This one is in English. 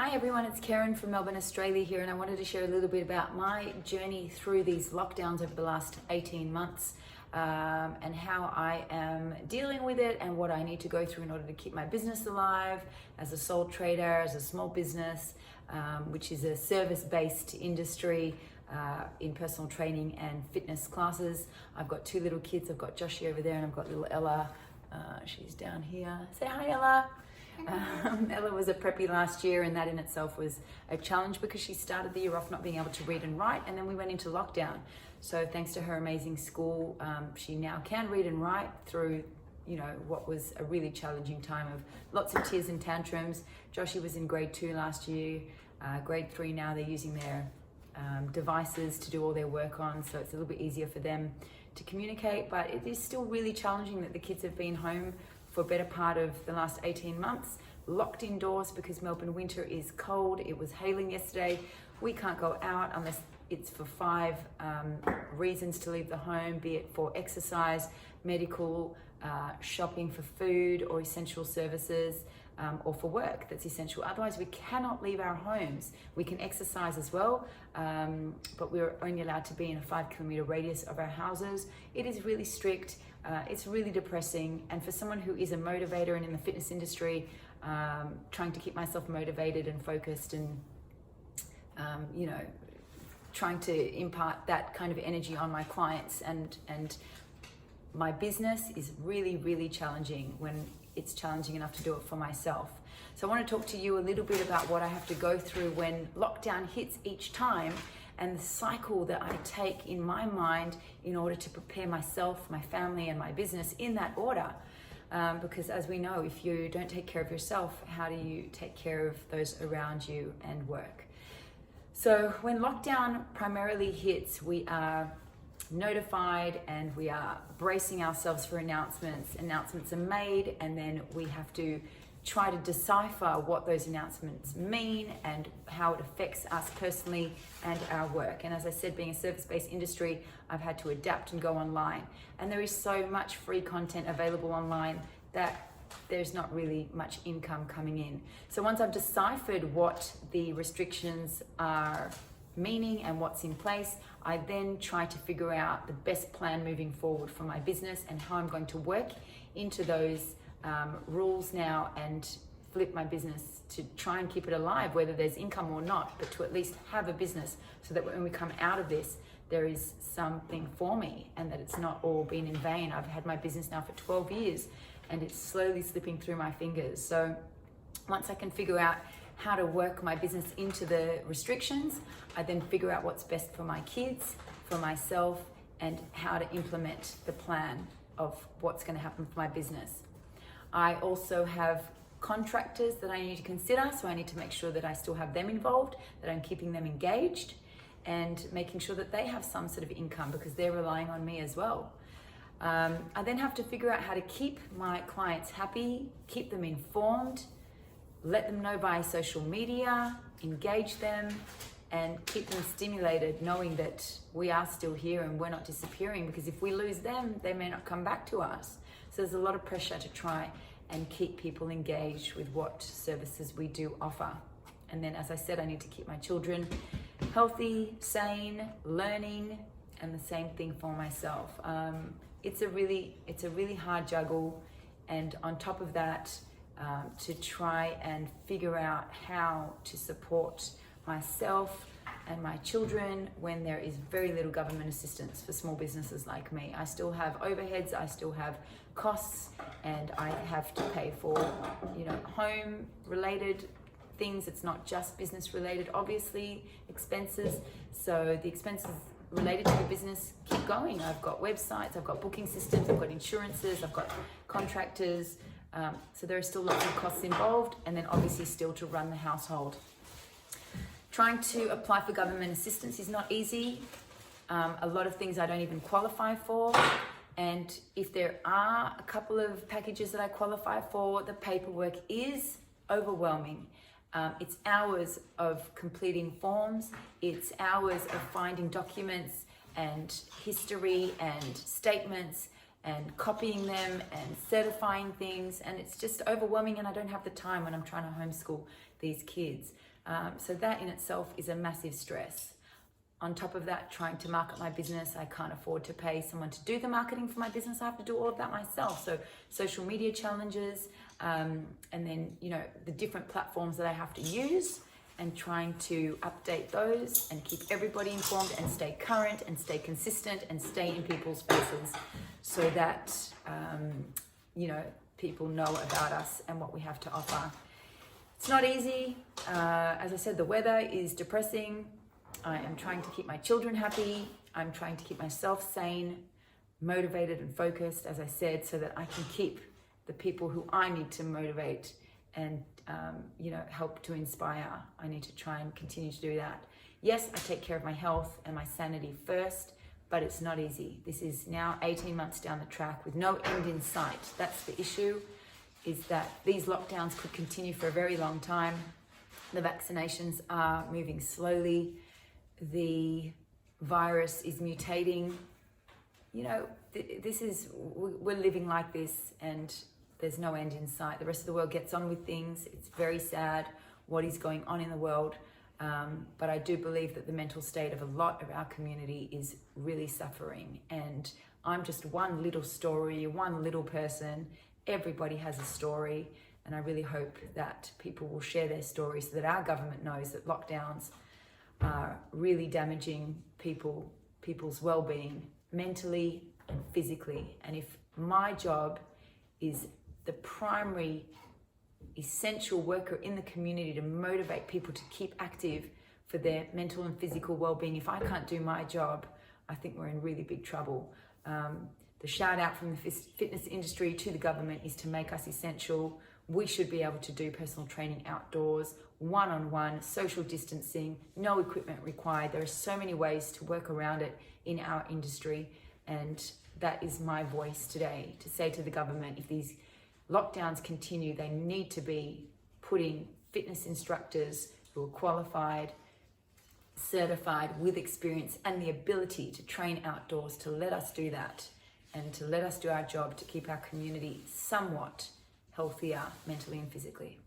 Hi everyone, it's Karen from Melbourne, Australia here, and I wanted to share a little bit about my journey through these lockdowns over the last 18 months and how I am dealing with it and what I need to go through in order to keep my business alive as a sole trader, as a small business, which is a service-based industry in personal training and fitness classes. I've got two little kids. I've got Joshie over there and I've got little Ella. She's down here. Say hi, Ella. Ella was a preppy last year, and that in itself was a challenge because she started the year off not being able to read and write, and then we went into lockdown. So thanks to her amazing school, she now can read and write through what was a really challenging time of lots of tears and tantrums. Joshie was in grade 2 last year. Grade 3 now, they're using their devices to do all their work on, so it's a little bit easier for them to communicate, but it is still really challenging that the kids have been home for a better part of the last 18 months, locked indoors because Melbourne winter is cold. It was hailing yesterday. We can't go out unless it's for 5 reasons to leave the home, be it for exercise, medical, shopping for food or essential services, or for work that's essential. Otherwise, we cannot leave our homes. We can exercise as well, but we're only allowed to be in a 5-kilometre radius of our houses. It is really strict. It's really depressing. And for someone who is a motivator and in the fitness industry, trying to keep myself motivated and focused and, trying to impart that kind of energy on my clients and my business is really, really challenging when it's challenging enough to do it for myself. So I want to talk to you a little bit about what I have to go through when lockdown hits each time and the cycle that I take in my mind in order to prepare myself, my family, and my business in that order. Because as we know, if you don't take care of yourself, how do you take care of those around you and work? So when lockdown primarily hits, we are notified and we are bracing ourselves for announcements. Announcements are made, and then we have to try to decipher what those announcements mean and how it affects us personally and our work. And as I said, being a service-based industry, I've had to adapt and go online. And there is so much free content available online that there's not really much income coming in. So once I've deciphered what the restrictions are meaning and what's in place, I then try to figure out the best plan moving forward for my business and how I'm going to work into those rules now and flip my business to try and keep it alive, whether there's income or not, but to at least have a business so that when we come out of this, there is something for me and that it's not all been in vain. I've had my business now for 12 years and it's slowly slipping through my fingers. So once I can figure out how to work my business into the restrictions, I then figure out what's best for my kids, for myself, and how to implement the plan of what's going to happen for my business. I also have contractors that I need to consider, so I need to make sure that I still have them involved, that I'm keeping them engaged, and making sure that they have some sort of income because they're relying on me as well. I then have to figure out how to keep my clients happy, keep them informed, let them know via social media, engage them, and keep them stimulated, knowing that we are still here and we're not disappearing, because if we lose them, they may not come back to us. So there's a lot of pressure to try and keep people engaged with what services we do offer. And then, as I said, I need to keep my children healthy, sane, learning, and the same thing for myself. It's a really hard juggle, and on top of that, to try and figure out how to support myself and my children when there is very little government assistance for small businesses like me. I still have overheads, I still have costs, and I have to pay for, home related things. It's not just business related, obviously, expenses. So the expenses related to the business keep going. I've got websites, I've got booking systems, I've got insurances, I've got contractors. So there are still lots of costs involved, and then obviously still to run the household. Trying to apply for government assistance is not easy. A lot of things I don't even qualify for. And if there are a couple of packages that I qualify for, the paperwork is overwhelming. It's hours of completing forms. It's hours of finding documents and history and statements and copying them and certifying things, and it's just overwhelming, and I don't have the time when I'm trying to homeschool these kids. So that in itself is a massive stress. On top of that, trying to market my business, I can't afford to pay someone to do the marketing for my business. I have to do all of that myself. So social media challenges, and then, you know, the different platforms that I have to use, and trying to update those and keep everybody informed and stay current and stay consistent and stay in people's faces so that, you know, people know about us and what we have to offer. It's not easy. As I said, the weather is depressing. I am trying to keep my children happy. I'm trying to keep myself sane, motivated and focused, as I said, so that I can keep the people who I need to motivate and, you know, help to inspire. I need to try and continue to do that. Yes, I take care of my health and my sanity first, but it's not easy. This is now 18 months down the track with no end in sight. That's the issue, is that these lockdowns could continue for a very long time. The vaccinations are moving slowly. The virus is mutating. You know, we're living like this, and there's no end in sight. The rest of the world gets on with things. It's very sad what is going on in the world. But I do believe that the mental state of a lot of our community is really suffering. And I'm just one little story, one little person. Everybody has a story. And I really hope that people will share their stories so that our government knows that lockdowns are really damaging people's well-being mentally and physically. And if my job is the primary essential worker in the community to motivate people to keep active for their mental and physical well-being, if I can't do my job, I think we're in really big trouble. The shout out from the fitness industry to the government is to make us essential. We should be able to do personal training outdoors, one-on-one, social distancing, no equipment required. There are so many ways to work around it in our industry, and that is my voice today, to say to the government, if these lockdowns continue, they need to be putting fitness instructors who are qualified, certified, with experience and the ability to train outdoors, to let us do that and to let us do our job to keep our community somewhat healthier mentally and physically.